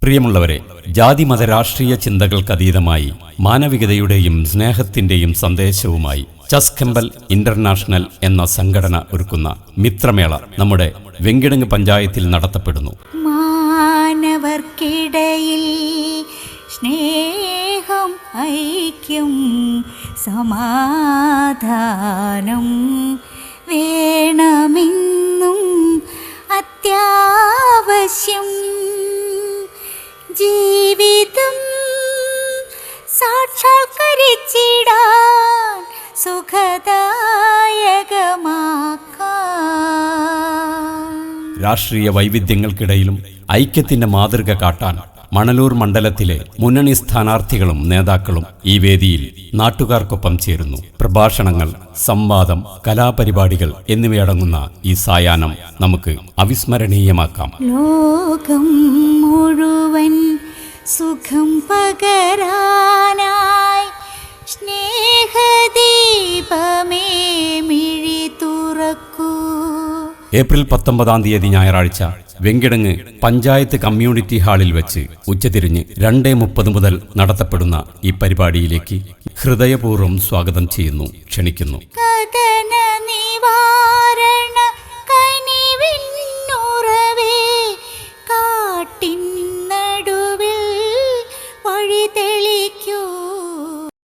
പ്രിയമുള്ളവരെ, ജാതിമത രാഷ്ട്രീയ ചിന്തകൾക്കതീതമായി മാനവികതയുടെയും സ്നേഹത്തിന്റെയും സന്ദേശവുമായി ചസ്കമ്പൽ ഇന്റർനാഷണൽ എന്ന സംഘടന ഒരുക്കുന്ന മിത്രമേള നമ്മുടെ വെങ്കിടങ്ങ് പഞ്ചായത്തിൽ നടത്തപ്പെടുന്നു. മാനവർക്കിടയിൽ സ്നേഹം, ഐക്യം, സമാധാനം വേണമെന്നും അത്യാവശ്യം. ജീവിതം സാക്ഷാത്കരിച്ചിടാൻ സുഖദായകമാക്കാൻ. രാഷ്ട്രീയ വൈവിധ്യങ്ങൾക്കിടയിലും ഐക്യത്തിന്റെ മാതൃക കാട്ടാൻ മണലൂർ മണ്ഡലത്തിലെ മുന്നണി സ്ഥാനാർത്ഥികളും നേതാക്കളും ഈ വേദിയിൽ നാട്ടുകാർക്കൊപ്പം ചേരുന്നു. പ്രഭാഷണങ്ങൾ, സംവാദം, കലാപരിപാടികൾ എന്നിവയടങ്ങുന്ന ഈ സായാഹ്നം നമുക്ക് അവിസ്മരണീയമാക്കാം. ലോകം മുഴുവൻ സുഖം പകരാനായി സ്നേഹദീപമേ മിഴി തുറക്കൂ. ഏപ്രിൽ 19 ഞായറാഴ്ച വെങ്കിടങ്ങ് പഞ്ചായത്ത് കമ്മ്യൂണിറ്റി ഹാളിൽ വെച്ച് ഉച്ചതിരിഞ്ഞ് 2:30 മുതൽ നടത്തപ്പെടുന്ന ഈ പരിപാടിയിലേക്ക് ഹൃദയപൂർവ്വം സ്വാഗതം ചെയ്യുന്നു, ക്ഷണിക്കുന്നു. കഥന നിവാരണ